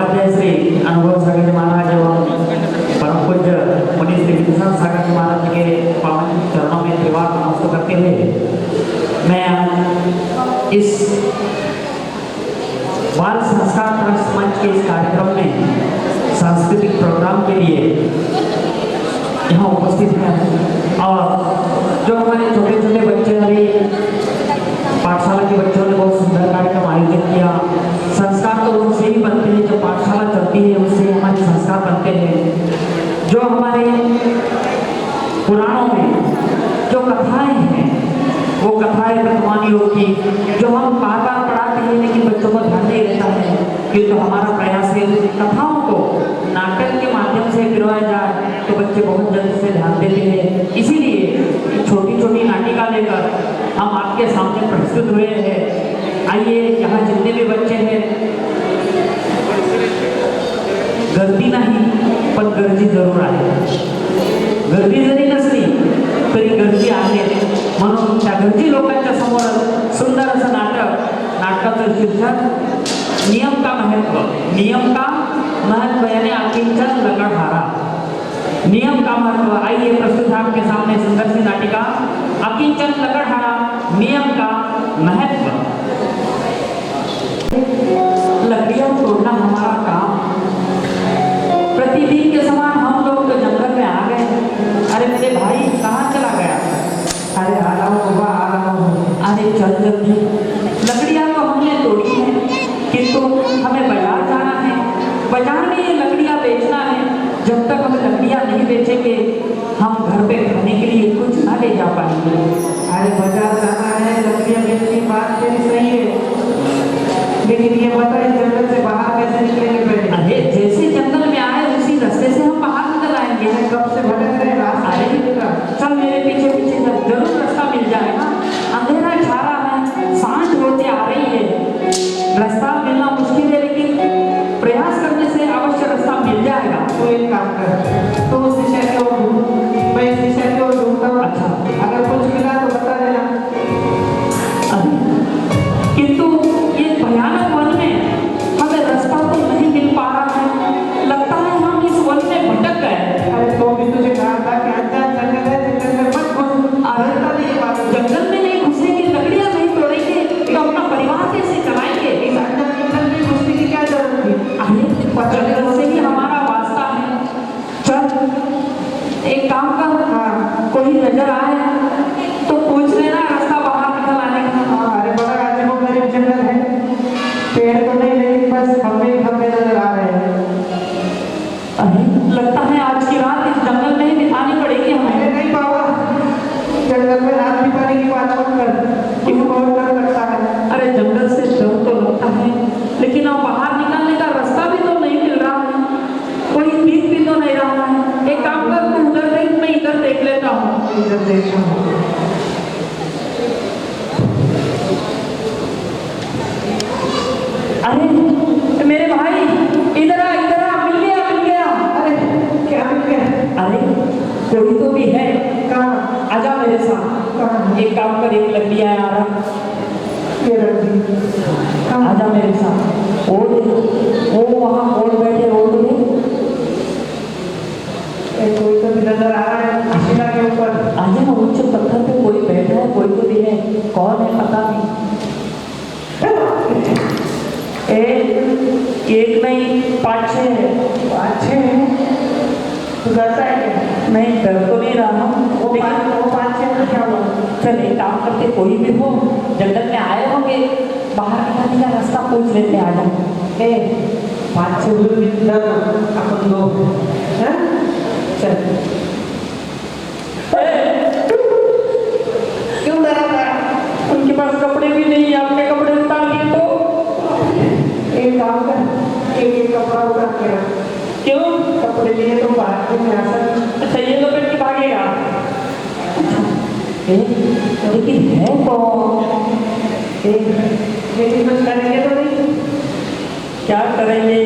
पूज्य श्री अनुभव सागर जी महाराज एवं परम पूज्य मुनि श्री विष्णु सागर जी महाराज के पावन चरणों में त्रिवार नमस्कार करते हुए मैं आज इस बाल संस्कार ट्रस्ट मंच के इस कार्यक्रम में सांस्कृतिक प्रोग्राम के लिए यहाँ उपस्थित हैं और जो हमारे छोटे छोटे बच्चे अभी पाठशाला के बच्चों ने बहुत सुंदर कार्यक्रम आयोजित किया। संस्कार तो उनसे ही बनते हैं, जब पाठशाला चलती है उससे हमारे संस्कार बनते हैं। जो हमारे पुराणों में जो कथाएं हैं वो कथाएं वर्तमान योग की जो हम बार बार पढ़ाते हैं लेकिन बच्चों को ध्यान नहीं रहता है, किंतु हमारा प्रयास है कथाओं को नाटक के माध्यम से गिरवाया जाए तो बच्चे बहुत जल्द से ध्यान देते हैं। इसीलिए छोटी छोटी नाटिका लेकर हम आपके सामने प्रस्तुत हुए हैं। आइए यहाँ जितने भी बच्चे हैं गर्दी नाही पण गर्दी जरूर आहे, गर्दी जरी नसली तरी गर्दी आहे, म्हणून त्या गर्दी लोकांच्या समोर सुंदर असं नाटकाचं शीर्षक नियम का महत्व यानी अकिंचन लकड़हारा। नियम का महत्व, आइए प्रस्तुत आपके सामने सुंदर सी नाटिका अकिंचन लकड़हारा नियम का महत्व। लकड़ियां तोड़ना हमारा काम, प्रतिदिन के समान हम लोग तो जंगल में आ गए। अरे मेरे भाई कहाँ चला गया? अरे आ रहा हूँ। अरे चल जल्दी। लकड़ियां तो हमने तोड़ी है किंतु हमें बाजार जाना है, बाजार में ये लकड़ियां बेचना है। जब तक हम लकड़ियां नहीं बेचेंगे हम घर पे खाने के लिए कुछ ना ले जा पाएंगे। अरे बाजार जाना है, लकड़ियां बेचने की बात तेरी सही है, लेकिन ये बता जंगल से बाहर कैसे निकलेंगे पहले? अरे जैसे जंगल में आए उसी रास्ते से हम बाहर निकल आएंगे। कब से भटक रहे रास्ता अरे नहीं मिला। चल मेरे पीछे पीछे चल, जरूर रास्ता मिल जाएगा। अंधेरा छा रहा है, सांझ होते आ रही है, रास्ता मिलना मुश्किल है लेकिन प्रयास करने से अवश्य रास्ता मिल जाएगा। तो एक काम कर, तो उस दिशा की ओर ढूंढ, मैं इस दिशा की ओर ढूंढता हूँ। अच्छा, अगर कुछ मिला तो बता देना। किंतु ये भयानक वन में हमें रास्ता तो नहीं मिल पा रहा है, लगता है हम इस वन में भटक गए। अरे तो भी तुझे कहा था कि अनजान जंगल है, जंगल में मत घुस। अरे नहीं बात, जंगल में नहीं घुसेंगे, लकड़ियां नहीं तोड़ेंगे तो अपना परिवार कैसे चलाएंगे? इस अनजान जंगल में घुसने की क्या जरूरत थी? अरे जंगल से ही हमारा वास्ता है। चल एक काम कर, हाँ कोई नजर आए तो पूछ लेना रास्ता बाहर निकल आने का। हाँ, अरे बड़ा अजीबोगरीब जंगल है, पेड़ तो नहीं लेकिन बस खंभे नजर आ रहे हैं। अरे लगता है आज की रात इस जंगल में ही बितानी पड़ेगी हमें। अरे नहीं बाबा, जंगल में रात बिताने की बात मत कर, क्यों बहुत डर लगता है। अरे जंगल से डर तो लगता है लेकिन अब बाहर निकलने का रास्ता भी तो नहीं मिल रहा है, कोई दिख भी तो नहीं रहा है। एक काम कर, तू उधर देख, मैं इधर देख लेता हूँ। इधर देखो। अरे मेरे भाई इधर आ, मिल गया। अरे क्या मिल गया? अरे कोई तो भी है, कहाँ? आजा मेरे साथ। कहाँ? एक काम कर, एक लकड़ियां आ रहा, ये रखी। कहाँ? आजा मेरे साथ। और वो वहाँ और बैठे और तो कोई तो भी नजर आ रहा है शिला के ऊपर। आजा ना, ऊंचे पत्थर पे कोई बैठा है, कोई तो भी है, कौन है पता नहीं। एक नहीं 5-6 है। 5-6 है? तो डरता है क्या? नहीं डर तो नहीं रहा हूँ, वो 5-6 में क्या हुआ? चल एक काम करते, कोई भी हो जंगल में आए होंगे, बाहर निकलने का रास्ता पूछ लेते हैं। आजा 5-6 अपन दो हैं? चल। क्यों डरा था? उनके पास कपड़े भी नहीं, आपने कपड़े उतार लिए तो एक काम कर, एक कपड़ा उतार के रख। क्यों? कपड़े लिए तो बाहर में आ सकते। अच्छा ये तो पेट के भागेगा। लेकिन है कौन? लेकिन कुछ करेंगे तो नहीं? क्या करेंगे?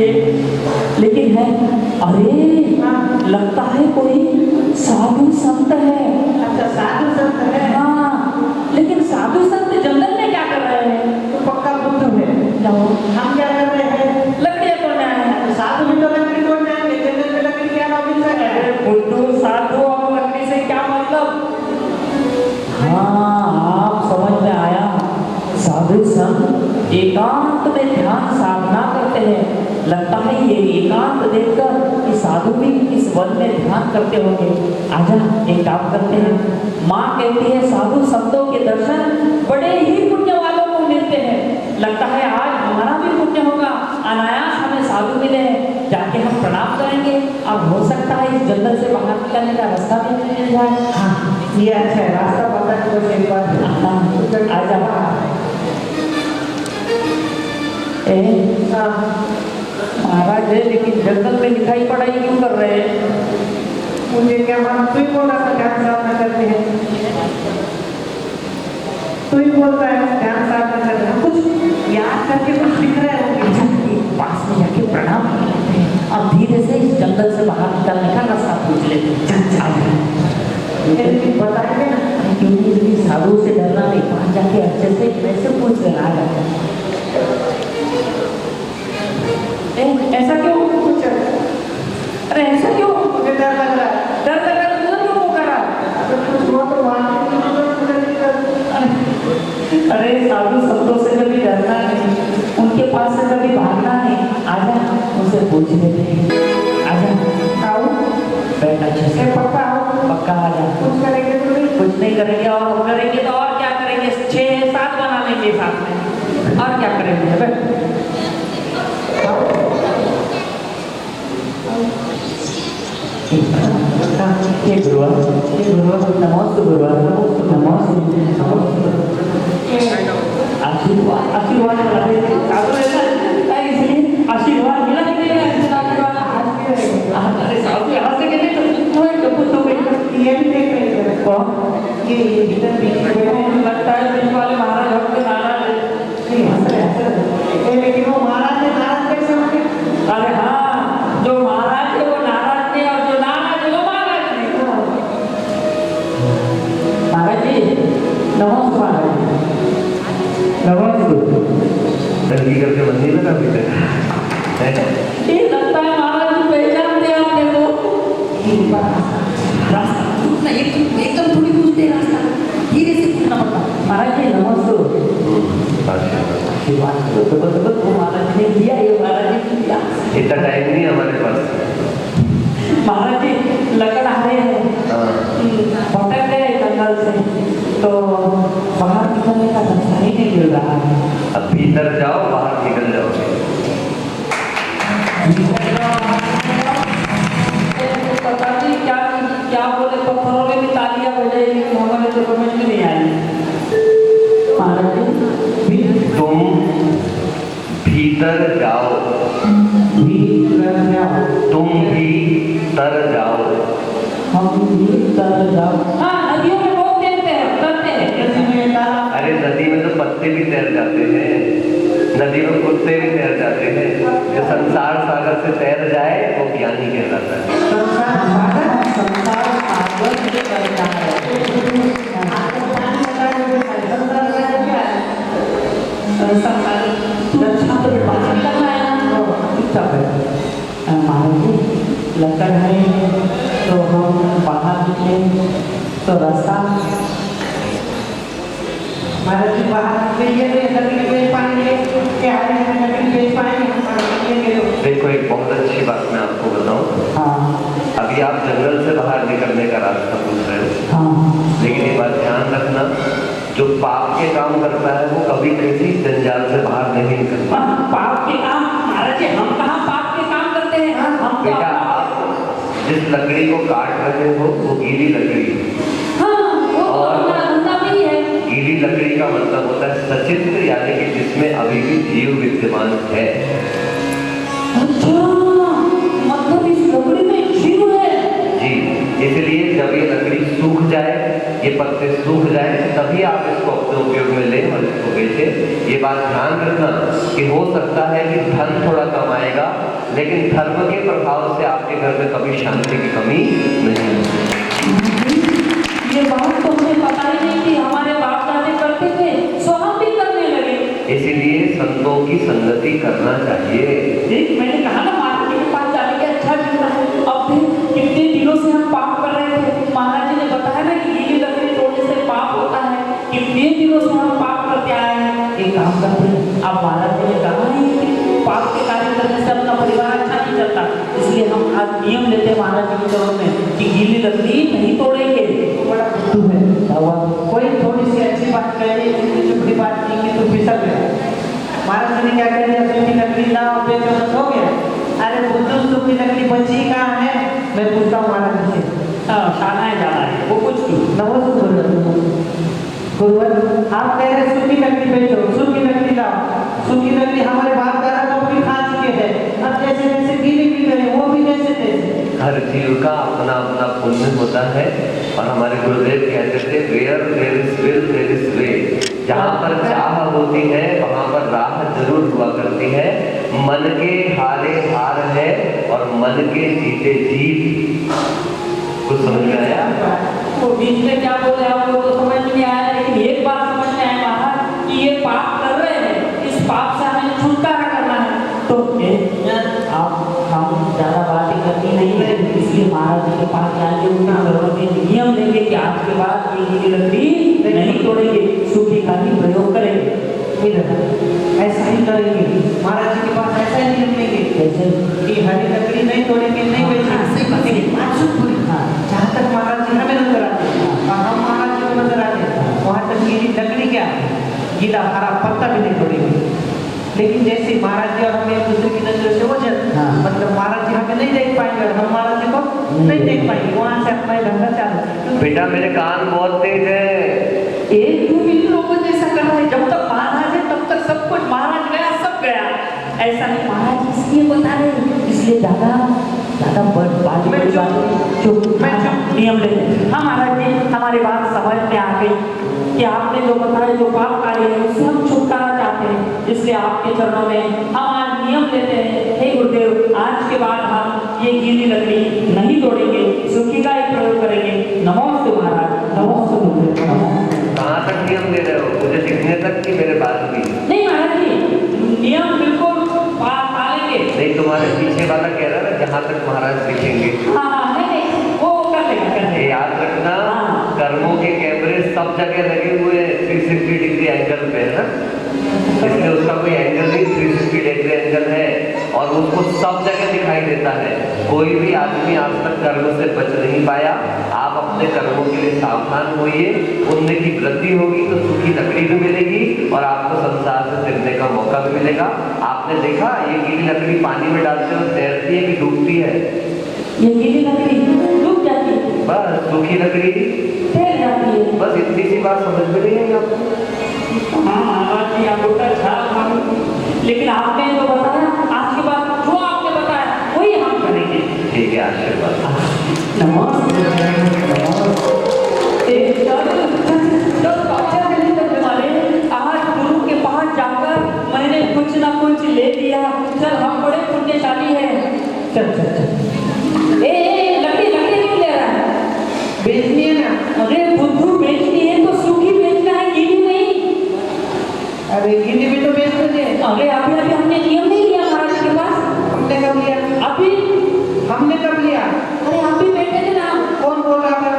लेकिन है, अरे हाँ। लगता है कोई साधु संत है। अच्छा साधु संत है। हाँ, लेकिन साधु संत जंगल में क्या कर रहे हैं? तो पक्का बुद्ध है। जाओ, हम क्या कर रहे हैं? लकड़ियां तोड़ने आए हैं। साधु संत एकांत में ध्यान साधना करते हैं। लगता है ये एकांत देखकर कि साधु भी इस वन में ध्यान करते होंगे। आजा एक काम करते हैं। माँ कहती है साधु संतों के दर्शन बड़े ही पुण्य वालों को मिलते हैं। लगता है आज हमारा भी पुण्य होगा, अनायास हमें साधु मिले हैं, जाके हम प्रणाम करेंगे। अब हो सकता है इस जंगल से बाहर निकलने का रास्ता भी हमें मिल जाए। हाँ ये अच्छा है, रास्ता पता है तो एक बार आजा महाराज है, लेकिन जंगल में लिखाई पढ़ाई क्यों कर रहे हैं? मुझे क्या मालूम, तू ही बोल रहा था ध्यान साधना करते हैं, तू ही बोलता है ध्यान साधना करते हैं, कुछ याद करके कुछ लिख रहे होंगे। पास में जाके प्रणाम करते हैं और धीरे से इस जंगल से बाहर निकलने का रास्ता पूछ लेते हैं। बताएंगे ना, क्योंकि साधु से डरना नहीं, वहां जाके अच्छे से वैसे पूछ लेना आ जाता है। ऐसा क्यों? कुछ अरे ऐसा क्यों? मुझे डर लग रहा है। डर लग रहा है क्यों कर रहा है? कुछ हुआ तो अरे साधु संतों से कभी डरना नहीं, उनके पास से कभी भागना नहीं। आजा उनसे पूछ लेते हैं। आजा आओ बैठ अच्छे से, पक्का आओ, पक्का आजा। कुछ करेंगे तो नहीं? कुछ नहीं करेंगे, और हम करेंगे तो और क्या करेंगे? 6-7 बना लेंगे साथ में, और क्या करेंगे? बैठ हे गुरुवार, नमस्ते गुरुवार, आशीर्वाद आशीर्वाद साधु ऐसा इसलिए आशीर्वाद मिला कि नहीं? अरे साधु यहाँ से कहते तो ये भी देख रहे हैं कौन? ये इधर बीच में लगता है बीच वाले महाराज भक्त नाराज है। नहीं हंस रहे, लेकिन वो महाराज ने नाराज कैसे हो गए? अरे हाँ, जो महाराज है वो नाराज थे, और जो नाराज है वो महाराज थे। महाराज जी नमस्ते। महाराज नमस्ते। तंगी करके मन नहीं लगा अभी तक। ये लगता है महाराज जी पहचानते आपने को। रास्ता पूछना एकदम थोड़ी पूछते रास्ता, धीरे से पूछना पड़ता। महाराज जी नमस्ते। आशीर्वाद तो महाराज ने दिया, ये महाराज ने दिया। इतना टाइम नहीं हमारे पास। महाराज जी लकड़ आ रहे हैं, भटक गए जंगल से, तो बाहर निकलने का रास्ता ही नहीं मिल रहा है। अब भीतर जाओ, बाहर निकल जाओगे। पता नहीं क्या क्या बोले, पत्थरों में भी तालियां बजाई, हमारे तो समझ में नहीं आई। महाराज जी तुम भीतर जाओ, भीतर जाओ, तुम भी तर जाओ। हम भीतर जाओ। हाँ नदियों में बहुत तैरते हैं, तरते हैं। नदी में तालाब, अरे नदी में तो पत्ते भी तैर जाते हैं, नदी में कुत्ते भी तैर जाते हैं। जो संसार सागर से तैर जाए वो ज्ञानी कहलाता है। संसार सागर से तैरता है। लकड़ है तो हम बाहर निकले तो रास्ता महाराज जी बाहर निकलिए तो लकड़ी बेच पाएंगे क्या? लकड़ी बेच पाएंगे? देखो एक बहुत अच्छी बात मैं आपको बताऊं। हाँ अभी आप जंगल से बाहर निकलने का रास्ता पूछ रहे हो, हाँ, लेकिन ये बात ध्यान रखना, जो पाप के काम करता है वो कभी किसी जंजाल से बाहर नहीं निकलता। पाप के काम? महाराज जी हम कहाँ पाप के काम करते हैं? हम तो बेटा आप जिस लकड़ी को काट रहे हो वो गीली लकड़ी है। हाँ वो धंधा भी है। गीली लकड़ी का मतलब होता है सचित्र, यानी कि जिसमें अभी भी जीव विद्यमान है। अच्छा, मतलब इस लकड़ी में जीव है? जी, इसलिए जब ये लकड़ी सूख जाए, ये पत्ते सूख जाए, तभी आप इसको अपने उपयोग में लें और इसको बेचें। ये बात ध्यान रखना कि हो सकता है कि धन थोड़ा कम आएगा, लेकिन धर्म के प्रभाव से आपके घर में कभी शांति की कमी नहीं होगी। ये बात तो मुझे पता ही नहीं थी, हमारे बाप दादे करते थे सो हम भी करने लगे। इसीलिए संतों की संगति करना चाहिए। देख मैंने कहा ना मार्केट के पास जाने के अच्छा मिलता है। अब फिर कितने दिनों से हम पाप कर रहे थे, महाराज जी ने बताया ना कि गीली लकड़ी तोड़ने से पाप होता है। कितने दिनों से हम पाप करते आए हैं। एक काम नहीं चलता, इसलिए हम आज नियम लेते हैं महाराज जी के चरणों में कि गीली लकड़ी नहीं तोड़ेंगे। बड़ा बुद्धू है। क्या हुआ? कोई थोड़ी सी अच्छी बात कह रही है, चुपड़ी बात की कि तू फिसल गया। महाराज जी ने क्या कह दिया, सूखी लकड़ी लाओ, बेचो, बस हो गया। अरे बुद्धू, सूखी लकड़ी बची कहाँ है? मैं पूछता हूँ महाराज जी से। शाना है जाना है वो कुछ क्यों? गुरुवर, आप कह रहे सूखी लकड़ी बेचो, सूखी लकड़ी लाओ। सूखी लकड़ी हमारे बाप दादा को भी खा चुके हैं, अब जैसे जैसे गीली भी करें वो भी जैसे तैसे। हर जीव का अपना अपना पुण्य होता है और हमारे गुरुदेव कहते थे where there is will there is way. जहाँ पर चाह होती है वहाँ पर राह जरूर हुआ करती है। मन के हारे हार है और मन के जीते जीत। कुछ समझ में आया? तो बीच में क्या बोल रहे हैं आप लोग तो समझ में नहीं आया, लेकिन एक बात समझ में आया महाराज कि ये पाप कर रहे हैं, इस पाप से हमें छुटकारा करना है। तो आप हम ज्यादा बातें करनी नहीं है, इसलिए महाराज जी के पास जाके उनका नियम लेंगे कि आज के बाद ये गीली लकड़ी नहीं तोड़ेंगे, सूखी का ही प्रयोग करेंगे। ऐसा ही करेंगे, महाराज जी के पास ऐसा ही नियम लेंगे कि हरी लकड़ी नहीं तोड़ेंगे, नहीं बेचेंगे। जहाँ तक महाराज जी हमें नजर आते हैं और हम महाराज जी को नजर आते हैं, वहाँ तक गीली लकड़ी क्या, गीला हरा पत्ता भी नहीं तोड़ेंगे। लेकिन जैसे महाराज जी और हम एक दूसरे की नजर से ओझल, मतलब महाराज जी हमें नहीं देख पाएंगे और हम महाराज जी को नहीं देख पाएंगे, वहाँ से अपना ही धंधा चालू। बेटा मेरे कान बहुत तेज है। एक दो मिनट लोगों जैसा कर रहा है, जब तक महाराज है तब तक सब कुछ, महाराज गया सब गया। ऐसा नहीं, महाराज इसलिए बता रहे, इसलिए ज्यादा नियम लेते। हाँ महाराज जी, हमारी बात समझ में आ गई कि आपने जो बताया जो पाप कार्य है उससे हम छुटकारा चाहते हैं, इसलिए आपके चरणों में हम आज नियम लेते हैं। हे गुरुदेव, आज के बाद हम ये गीली लकड़ी नहीं तोड़ेंगे, सूखी का ही प्रयोग करेंगे। नमोस्तु महाराज, नमोस्तु गुरुदेव। कहाँ तक नियम दे रहे हो? मुझे दिखने तक कि मेरे बात भी? नहीं महाराज जी, नियम बिल्कुल पालेंगे। नहीं, तुम्हारे पीछे वाला कह रहा है जहाँ तक महाराज दिखेंगे। हाँ नहीं, वो कर लेगा। याद रखना, कर्मों के कैमरे सब जगह लगे हुए हैं 360 डिग्री एंगल पे, है ना? इसलिए उसका कोई एंगल नहीं, 360 डिग्री एंगल है और उसको सब जगह दिखाई देता है। कोई भी आदमी आज तक कर्म से बच नहीं पाया। आप अपने कर्मों के लिए सावधान होइए, पुण्य की वृद्धि होगी तो सूखी लकड़ी भी मिलेगी और आपको संसार से तिरने का मौका भी मिलेगा। आपने देखा ये गीली लकड़ी पानी में डालते हुए तैरती है कि डूबती है? ये गीली लकड़ी डूब जाती है, बस सूखी लकड़ी तैर जाती है। बस इतनी सी बात समझ में नहीं है आपको? लेकिन आपने जो बताया, आज के बाद जो आपने बताया वही हम करेंगे। ठीक है, आशीर्वाद। आज गुरु के पास जाकर मैंने कुछ ना कुछ ले लिया, चल हम बड़े पुण्यशाली हैं। चल चल चल, ए लकड़ी लकड़ी क्यों ले रहा है? बेचनी है ना? अरे बुद्धू, बेचनी है तो सूखी बेचना है, गीली नहीं। अरे गीली भी तो बेचते थे। अरे अभी अभी हमने नियम नहीं लिया महाराज के पास। हमने कब लिया? अभी हमने कब लिया? अरे आप भी बैठे थे ना। कौन बोल रहा था?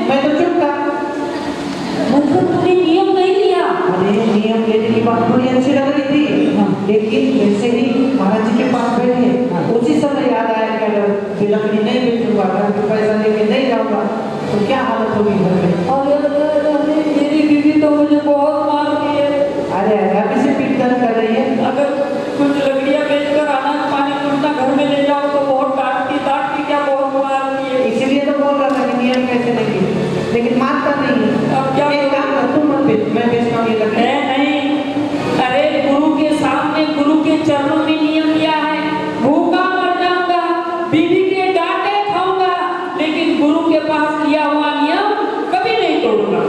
मैं तो चुप था। मतलब तुमने नियम नहीं लिया? अरे नियम लेने की बात बड़ी अच्छी लग रही थी, लेकिन जैसे ही महाराज जी के पास बैठे उसी समय याद आया कि अगर लकड़ी नहीं बेचूंगा, घर पे पैसा लेके नहीं जाऊंगा तो क्या हालत होगी घर में। अरे मेरी बीवी तो मुझे बहुत मारती है। अरे अभी से पीट दर्द कर रही है। अगर कुछ लकड़ियां बेचकर अनाज पानी कुछ घर में ले जाओ तो बहुत डांटती क्या बहुत मारती है। इसीलिए तो बोल रहा था कि नियम कैसे नहीं, लेकिन मानता नहीं। अब क्या एक काम कर, तुम मत बेच, मैं बेचता हूँ ये लकड़ी। नहीं, अरे गुरु के सामने, गुरु के चरणों में नियम लिया है, भूखा मर जाऊंगा, बीवी के डांटे खाऊंगा, लेकिन गुरु के पास लिया हुआ नियम कभी नहीं तोड़ूंगा।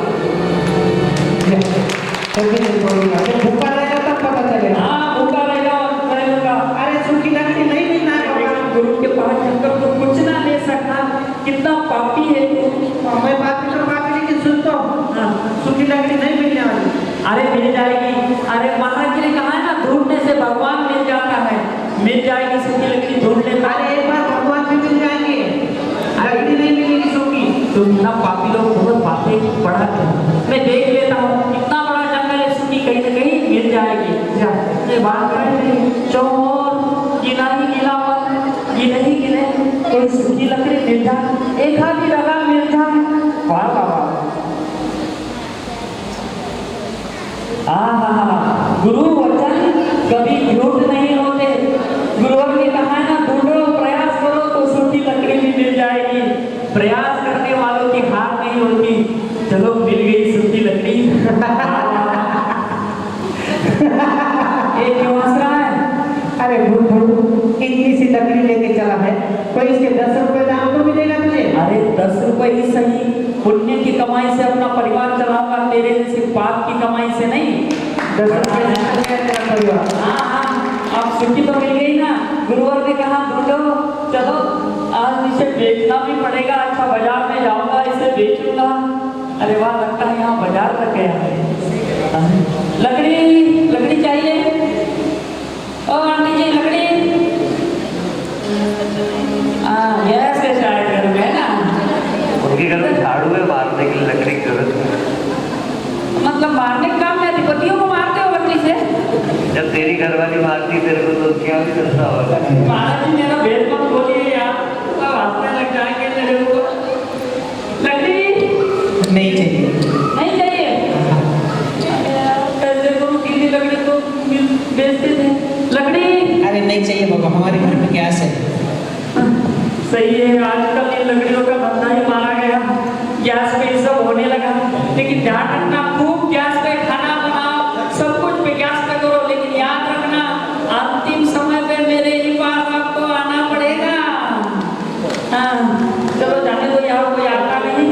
कभी नहीं तोड़ूंगा। जब भूखा रहेगा तब पता चलेगा। हाँ, भूखा रहेगा। अरे सूखी लकड़ी नहीं मिलना है। गुरु के पास जाकर तो कुछ ना ले सकता, कितना पापी है तू। मैं पापी तो पापी, लेकिन सुन तो, सूखी लकड़ी नहीं मिलने वाली। अरे मिल जाएगी। अरे महाराज जी ने कहा है ना, ढूंढने से भगवान मिल जाता है। मिल जाएगी सूखी लकड़ी, ढूंढ लेना। अरे एक बार भगवान भी मिल जाएंगे, लकड़ी नहीं मिलेगी सूखी। तुम ना पापी लोग बहुत बातें बढ़ाते हो। मैं देख लेता हूँ, इतना बड़ा जंगल है, सूखी कहीं ना कहीं मिल जाएगी। ये बात करें चोर गीला ही गीला गुरु वचन कभी झूठ नहीं होते। गुरुवर ने कहा है ना, ढूंढो प्रयास करो तो सूखी लकड़ी भी मिल जाएगी। प्रयास करने वालों की हार नहीं होती। चलो मिल गई सूखी लकड़ी। ये क्यों हंस रहा है? अरे बुद्धू, इतनी सी लकड़ी लेके चला है, कोई इसके 10 रुपए दाम तो मिलेगा तुझे? अरे 10 रुपए ही सही, पुण्य की कमाई से अपना परिवार चलाऊंगा, तेरे जैसे पाप की कमाई से नहीं। 10 रुपए से तेरा परिवार। हाँ, अब सूखी तो मिल गई ना। गुरुवर ने कहा ढूंढो, चलो आज इसे बेचना भी पड़ेगा। अच्छा बाजार में जाऊंगा, इसे बेचूंगा। अरे वाह, लगता है यहाँ बाजार लग गया है। लकड़ी लकड़ी चाहिए? ओ आंटी जी लकड़ी। हाँ, गैस के शायद घर में ना। उनके घर में झाड़ू है, मारने के लिए लकड़ी की जरूरत है। मतलब मारने का काम है, अधिपतियों को मारते हो लकड़ी से? जब तेरी घरवाली मारती है तेरे को तो क्या भी करता होगा। महाराज जी मेरा भेद मत बोलिए यार, सब हंसने लग जाएंगे मेरे को। लकड़ी नहीं चाहिए। नहीं चाहिए? पैसे को गीली लकड़ी को बेचते थे। लकड़ी अरे नहीं चाहिए बाबा, हमारे घर में गैस है। सही है, आजकल इन लकड़ियों का धंधा ही मारा गया। गैस पे ये सब होने लगा। लेकिन ध्यान रखना, खूब गैस पे खाना बनाओ, सब कुछ पे गैस पे करो। लेकिन याद रखना, अंतिम समय पे मेरे ही पास आपको आना पड़ेगा। हाँ, चलो जाने दो, यहाँ कोई आता नहीं।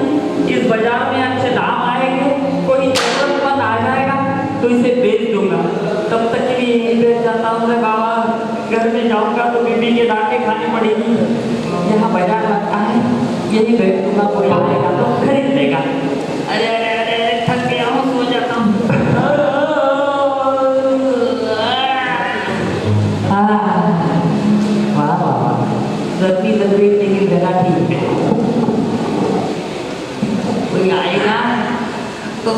इस बाजार में अच्छे दाम आएंगे, कोई जरूरतमंद आ जाएगा तो इसे बेच दूंगा। तब तक के लिए यही बेच जाता हूँ मैं बाबा। घर में जाऊंगा तो बीबी के डांटे खानी पड़ेगी। यहाँ बाजार लगता है, यही बेच दूंगा, कोई आएगा तो खरीद लेगा। अरे अरे अरे, थक गया हूँ, सो जाता हूँ। वाह वाह, गर्मी लग रही लेकिन जगह ठीक है। कोई आएगा तो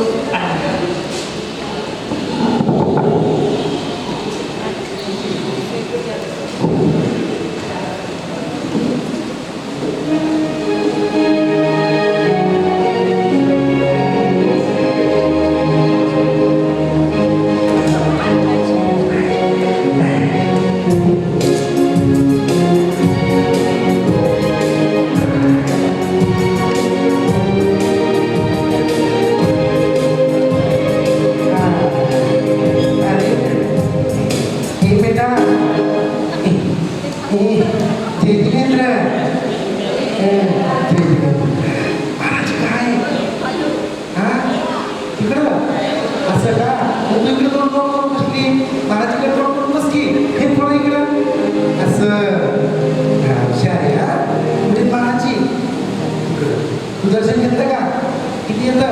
दर्शन घेतलं का? किती येतं?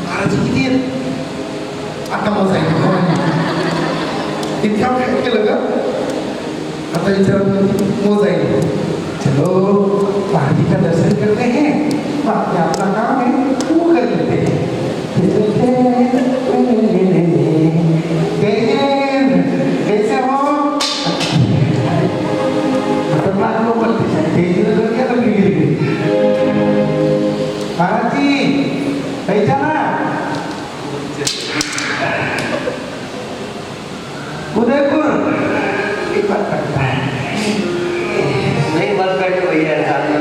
महाराज किती येत? आता मोजायला इतका काय केलं का? आता विचार मोजायला. चलो महाराज का दर्शन करते हैं, बाकी अपना काम है वो कर लेते हैं. कैसे हो? खतरनाक लोग बनते हैं. क्या लगी महाराज जी पहचाना? उदयपुर एक बात करता है. नहीं मत बैठो भैया, साथ में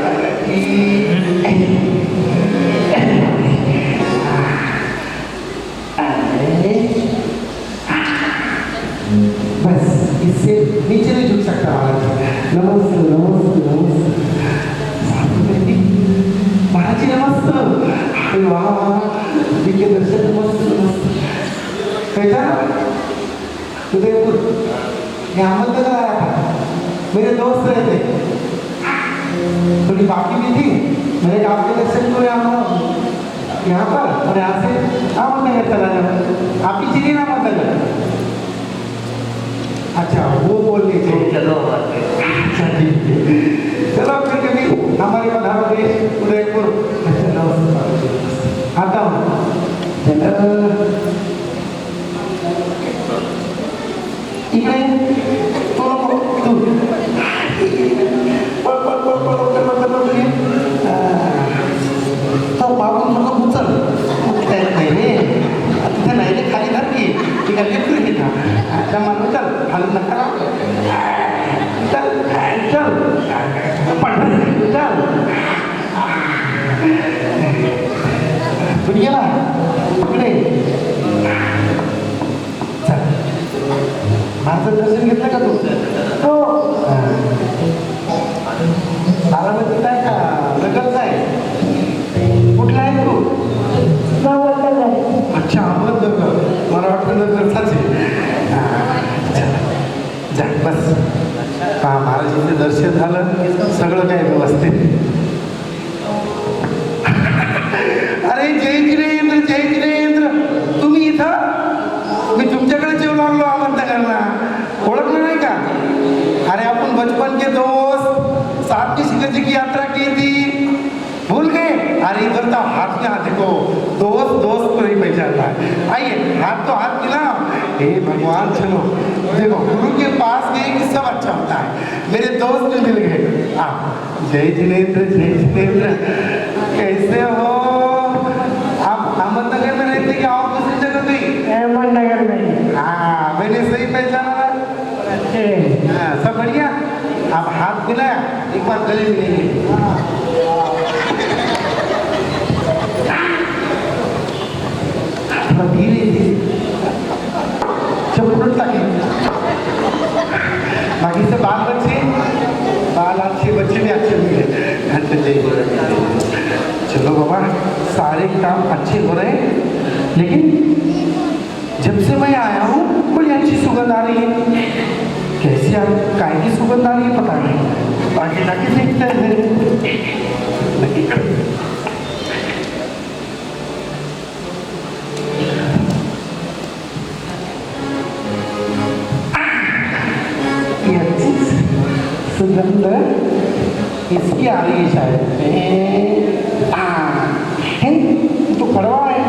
बस इससे नीचे नहीं झुक सकता महाराज. नमस्ते नमस्ते नमस्ते महाराज जी नमस्ते. अरे वाह वाह, जी के दर्शन मस्त मस्त. पहचाना? उदयपुर यहाँ मत आया था, मेरे दोस्त रहते, थोड़ी बाकी भी थी. मैंने आपके दर्शन को यहाँ पर और यहाँ से आप मैं चला जाऊँ. आप ही चलिए ना मतलब. अच्छा वो बोल लीजिए. चलो हमारे अच्छा ठीक है, चलो फिर कभी हमारे पधारो देश उदयपुर. आता हूँ. इकडे तो पाहून थोडं उचल. तिथे नाही रे, खाली धर की. तिकडे दर्शन घेतलं का तू? हो. बारामतीचा आहे का नगरचा आहे? कुठला आहे तू? अच्छा अहमदनगर. मला वाटतं नगरचाच आहे. जा बस. पहा महाराजांचं दर्शन झालं, सगळं काय व्यवस्थित. अरे जय जिनेंद्र, जय जिनेंद्र. तुम्ही इथं? मी तुमच्याकडे जेवू लागलो अहमदनगरला. ओळखलं नाही का? अरे आपण बचपन के दोस्त, साथ में शिखर जी की यात्रा की थी, भूल गए? अरे इधर तो हाथ में हाथ देखो, दोस्त दोस्त को नहीं पहचानता है. आइए हाथ तो हाथ मिलाओ. हे भगवान चलो देखो, गुरु के पास गए कि सब अच्छा होता है. मेरे दोस्त भी मिल गए. जय जिनेंद्र, जय जिनेंद्र. कैसे हो आप? अहमदनगर में रहते कि और दूसरी जगह गई? अहमदनगर में. हाँ मैंने सही पहचाना ना. हाँ सब बढ़िया. आप हाथ मिलाया, एक बार गले मिलेंगे. धीरे धीरे चपड़ टाकेंगे. बाकी से बाल अच्छे बच्चे भी अच्छे मिले. चलो बाबा, सारे काम अच्छे हो रहे हैं. लेकिन जब से मैं आया हूँ बड़ी अच्छी सुगंध आ रही है. कैसी काय की सुगंध आ रही है पता नहीं. बाकी जाके देखते हैं. सुगंध इसकी आ रही है शायद. तो कड़वा है.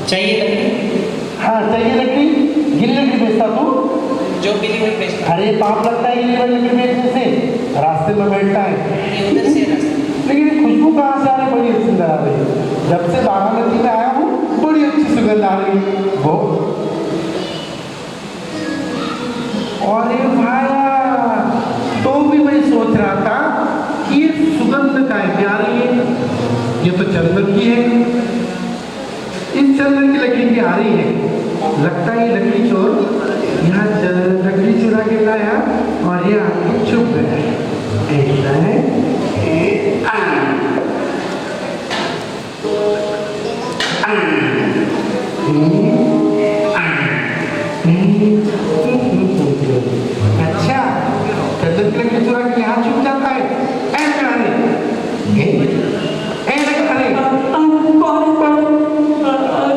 चाहिए लकड़ी? हाँ चाहिए लकड़ी. गिल्ली लकड़ी बेचता तू? जो मिली वही बेचता. अरे पाप लगता है गिल्ली वाली लकड़ी बेचने से. रास्ते में बैठता है. ये उधर से रास्ता. लेकिन ये खुशबू कहाँ से आ रही? बड़ी अच्छी सुगंध आ रही है. जब से बारामती में आया हूँ बड़ी अच्छी सुगंध आ रही है. वो और ये भाया तो भी मैं सोच रहा था कि ये सुगंध का है क्या रही है. ये तो चंदन की है. इस चंदन की लकड़ी की आ रही है. लगता है ये लकड़ी चोर यहाँ लकड़ी चुरा के लाया और ये आके चुप गया. ऐसा है. अच्छा चंदन की लकड़ी चुरा के यहाँ छुप जाता है.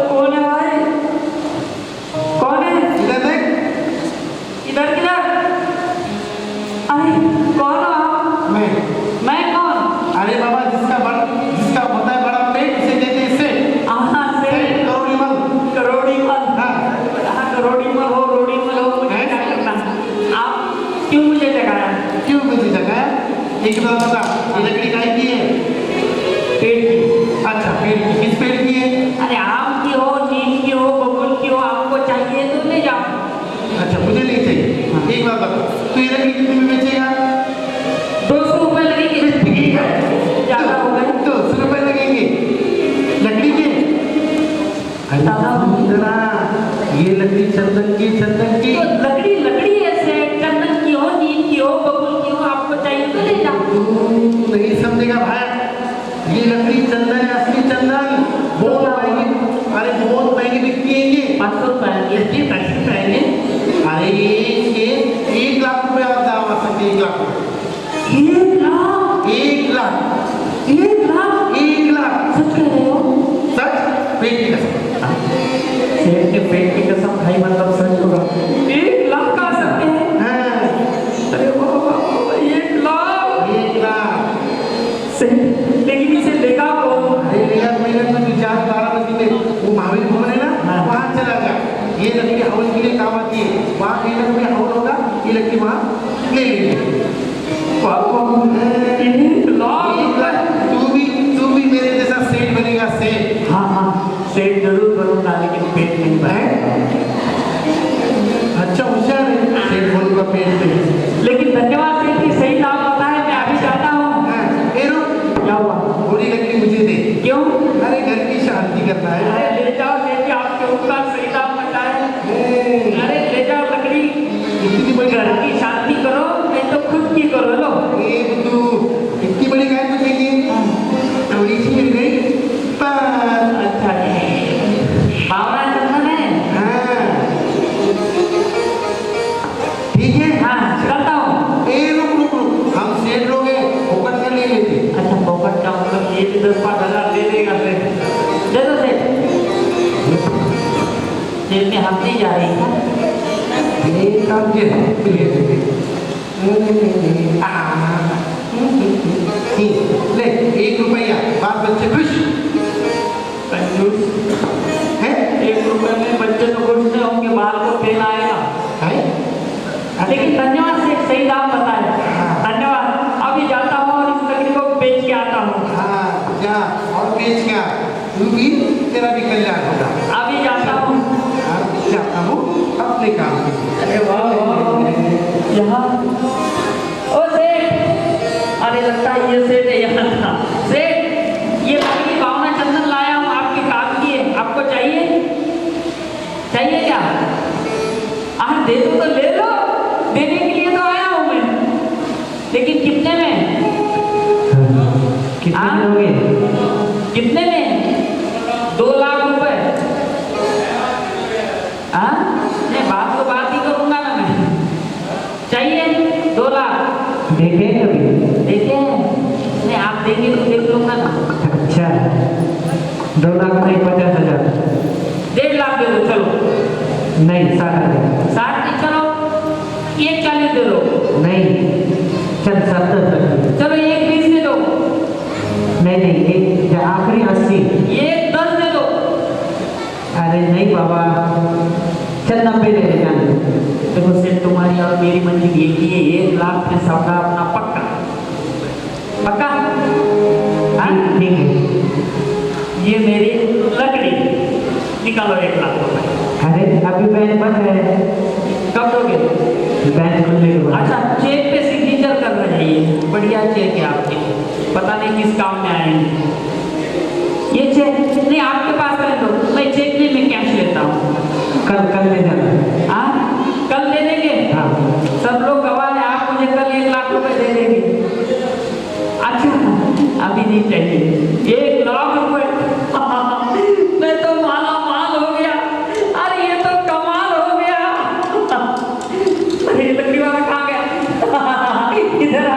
कौन है भाई? कौन है? इधर देख. इधर किधर? अरे कौन हो आप? मैं कौन? अरे बाबा जिसका होता है बड़ा पेट उसे देते इससे. करोड़ी मल. हाँ करोड़ी मल हो मुझे क्या करना? आप क्यों मुझे जगाया? क्यों मुझे जगाया? एक बात बता, ये लकड़ी काहे की है? पेड़ की. अच्छा पेड़ की. किस पेड़ की है? अरे आम की हो, नीम की हो, बबूल की हो, आपको चाहिए तो ले जाओ. अच्छा मुझे नहीं चाहिए. एक बात बता, तो ये लकड़ी कितने में बेचेगा? 200 रुपए लगेंगे. ठीक है. ज्यादा हो गए. 200 रुपए लगेंगे लकड़ी के. दादा जरा ये लकड़ी चंदन की. तो लकड़ी ऐसे चंदन की हो, नीम की हो, बबूल की हो, आपको चाहिए तो ले जाओ. तू नहीं समझेगा भाई. ये लकड़ी चंदन है, असली चंदन. बहुत महंगी. अरे बहुत महंगी बिकती है ये. 500 रुपए. इसके पैसे पाएंगे. अरे ये 1 लाख रुपए आप दाम आ सकते. 1 लाख रुपए. 1 लाख. 1 लाख. 1 लाख. 1 लाख. सच कह रहे हो? सच. पेट की कसम. शेर के पेट की कसम खाई मतलब सच होगा. 1 लाख का सकते हैं? हाँ. अरे बाबा 1 लाख. 1 लाख. लेकिन इसे लेगा कौन? अरे भैया मैंने तो विचार बारामती में वो महावीर भवन है ना, वहाँ चला जा. ये लकड़ी हवन के लिए काम आती है. वहाँ कहीं ना कहीं हवन होगा, ये लकड़ी वहाँ ले लेंगे. तू भी मेरे जैसा सेठ बनेगा. सेठ. हाँ सेठ जरूर बनूंगा, लेकिन पेट नहीं बनेगा. अच्छा होशियार है. सेठ बनूंगा पेट में. लेकिन धन्यवाद सेठ जी, सही नाम पता है. मैं अभी जाता हूँ. रुक. क्या हुआ? पूरी लकड़ी मुझे दे. क्यों? अरे घर की शांति करना है. अरे ले जाओ सेठ जी, आपके ऊपर सही नाम पता है. अरे ले जाओ लकड़ी. जेब में हाथ नहीं जा रही एक काम के ले 1 रुपया, बात बच्चे खुश कंजूस है। 1 रुपए में बच्चे तो खुश नहीं होंगे, बाल को तेल आएगा। लेकिन धन्यवाद से सही दाम बताए, धन्यवाद। अभी जाता हूँ और इस लकड़ी को बेच के आता हूँ। हाँ जा और बेच क्या, तू भी तेरा भी कल्याण होगा। अभी जाता हूँ। अब जाता हूँ अपने काम के लिए। अरे वाह वाह, यहाँ ओ सेठ, अरे लगता है ये सेठ है यहाँ था। सेठ, ये लकड़ी भावना चंदन लाया हूँ आपके काम की है, आपको चाहिए? चाहिए क्या? दे दो तो ले लो, देने के लिए तो आया हूँ मैं, लेकिन कितने में? कितने में होंगे? कितने में? 2 लाख रुपए। हाँ नहीं, बात तो बात ही करूंगा ना मैं। चाहिए 2 लाख? देखे कभी? देखे नहीं, आप देंगे तो देख लूंगा ना। अच्छा 2 लाख नहीं, 50,000। 1.5 लाख दे दो चलो। नहीं 60,000। 60 नहीं, चलो 1.40 दे दो। नहीं चल 70 तक। चलो 1.20 दे दो। नहीं नहीं, एक आखिरी 80। 1.10 दे दो। अरे नहीं बाबा, चल 90 दे दे जान। देखो सेठ, तुम्हारी और मेरी मंजिल एक ही है, 1 लाख में सौदा अपना पक्का पक्का। हाँ? ठीक है। ये मेरी लकड़ी, निकालो 1 लाख रुपए। अरे अभी बैंक बंद है। कब दोगे? बैंक खुलने के बाद। अच्छा, चेक पे सिग्नेचर करना चाहिए। बढ़िया चेक है आपके, पता नहीं किस काम में आएंगे। ये चेक नहीं आपके पास है तो मैं चेक नहीं, मैं कैश लेता हूँ। कल ले जाना। हाँ कल दे देंगे। हाँ सब लोग गवाह हैं, आप मुझे कल 1 लाख रुपए दे देंगे। अच्छा अभी नहीं चाहिए। 1 लाख रुपए मैं तो माला माल हो गया। अरे ये तो कमाल हो गया। अरे लकड़ी वाला कहाँ गया? इधर आ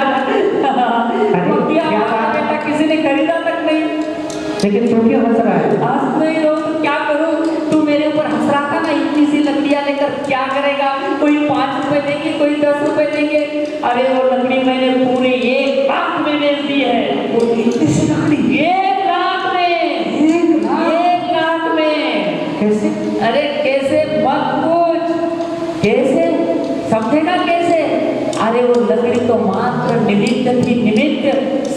बेटा, किसी ने खरीदा तक नहीं। लेकिन तू क्यों हंस रहा है? हंस नहीं रहो तो क्या करूं? तू मेरे ऊपर हंस रहा था ना, इतनी सी लकड़ियां लेकर क्या करेगा? कोई 5 रुपए देंगे, कोई 10 रुपए देंगे। अरे वो लकड़ी मैंने पूरे 1 लाख में बेच दी है। वो इतनी सी लकड़ी 1 लाख में, 1 लाख में। कैसे? अरे कैसे मत पूछ, कैसे समझेगा कैसे? अरे वो लकड़ी तो मात्र निमित्त थी, निमित्त।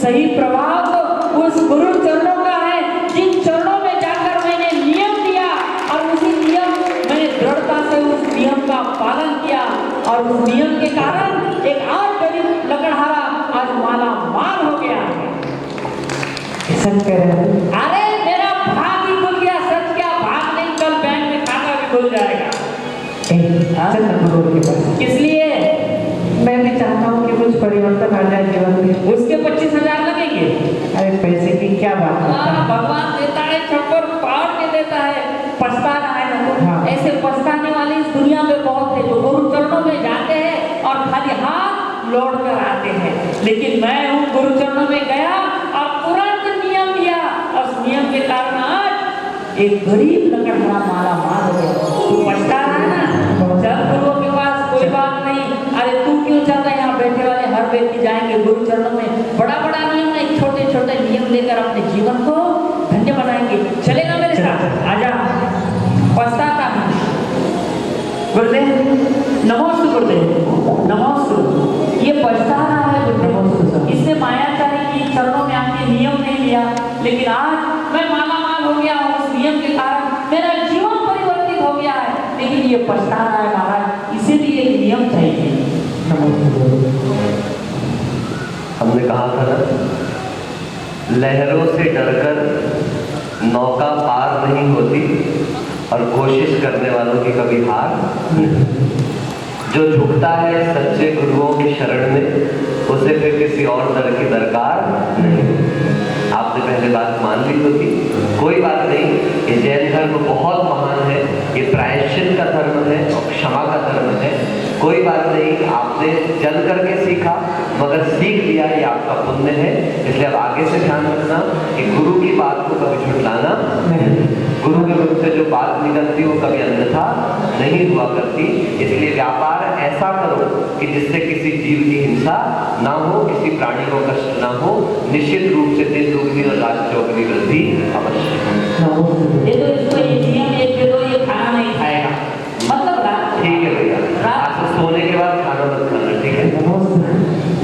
सही प्रभाव तो उस गुरु चरणों का है, जिन चरणों में जाकर मैंने नियम दिया और उसी नियम मैंने दृढ़ता से उस नियम का पालन किया, और उस नियम के कारण एक आज गरीब लकड़हारा आज माला माल हो गया। सच कह रहे हैं? अरे मेरा भाग ही खुल गया। सच क्या, भाग नहीं, कल बैंक में खाता भी खुल जाएगा। चल ना गुरु के पास। किस लिए? मैं भी चाहता हूँ कि कुछ परिवर्तन आ जाए जीवन में। उसके 25,000 लगेंगे। अरे पैसे की क्या बात है? भगवान देता है, छप्पर फाड़ के देता है। पछता रहा है ना तो? हाँ। ऐसे पछताने वाले इस दुनिया में बहुत है, जो गुरु चरणों में जाते हैं और खाली हाथ लौट कर आते हैं। लेकिन मैं हूँ, गुरु चरणों में गया और तुरंत नियम दिया, और उस नियम के कारण आज एक गरीब लकड़हारा माला माल हो गया। तू पछता रहा है ना? चल गुरुओं के पास, कोई बात नहीं। अरे तू क्यों चाहता है? यहाँ बैठे वाले हर व्यक्ति जाएंगे गुरु चरणों में। बड़ा बड़ा नियम नहीं, छोटे छोटे नियम लेकर अपने जीवन को धन्य बनाएंगे। चलेगा मेरे साथ? आजा। पछताता है गुरुदेव, नमोस्तु गुरुदेव, नमोस्तु। ये पछता रहा है गुरुदेव, इससे मायाचारी की चरणों में आपने नियम नहीं लिया, लेकिन आज मैं माला माल हो गया हूँ। उस नियम के कारण मेरा जीवन परिवर्तित हो गया है, लेकिन ये पछता रहा है महाराज, इसीलिए एक नियम चाहिए। हमने कहा था ना, लहरों से डरकर नौका पार नहीं होती, और कोशिश करने वालों की कभी हार नहीं। जो झुकता है सच्चे गुरुओं की शरण में, उसे फिर किसी और दर की दरकार नहीं। आपने पहले बात मान ली होती, कोई बात नहीं। ये जैन धर्म बहुत महान है, ये प्रायश्चित का धर्म है और क्षमा का धर्म है। कोई बात नहीं, आपने जल करके सीखा, मगर सीख लिया, ये आपका पुण्य है। इसलिए अब आगे से ध्यान रखना कि गुरु की बात को कभी झुठलाना नहीं। गुरु के रूप से जो बात निकलती वो कभी अन्यथा नहीं हुआ करती। इसलिए व्यापार ऐसा करो कि जिससे किसी जीव की हिंसा ना हो, किसी प्राणी को कष्ट ना हो। निश्चित रूप से दिन दुगनी और रात चौगनी वृद्धि अवश्य हो। ये तो इसको ये नियम एक दे दो, ये खाना नहीं खाएगा, मतलब ना। ठीक है भैया, आज से सोने के बाद खाना मत खाना, ठीक है?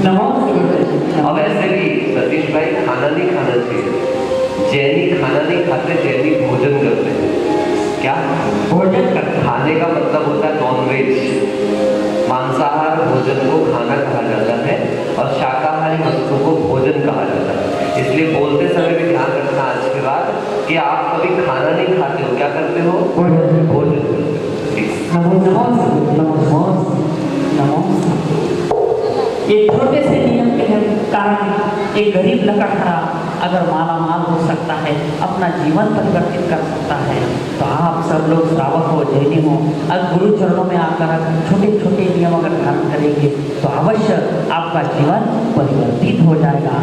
नमस्ते। अब ऐसे भी सतीश भाई खाना नहीं खाना चाहिए। जैनी खाना नहीं खाते, जैनी भोजन करते हैं। क्या भोजन खाने का मतलब होता है नॉनवेज। मांसाहार भोजन को खाना कहा जाता है और शाकाहारी वस्तु को भोजन कहा जाता है। इसलिए बोलते समय भी ध्यान रखना आज के बाद कि आप कभी खाना नहीं खाते हो, क्या करते हो? भोजन करते हो। ये छोटे से नियम के कारण एक गरीब लकड़हारा अगर माला माल हो सकता है, अपना जीवन परिवर्तित कर सकता है, तो आप सब लोग श्रावक हो, जैनी हो, अगर गुरु चरणों में आकर छोटे छोटे नियम अगर धारण करेंगे तो अवश्य आपका जीवन परिवर्तित हो जाएगा।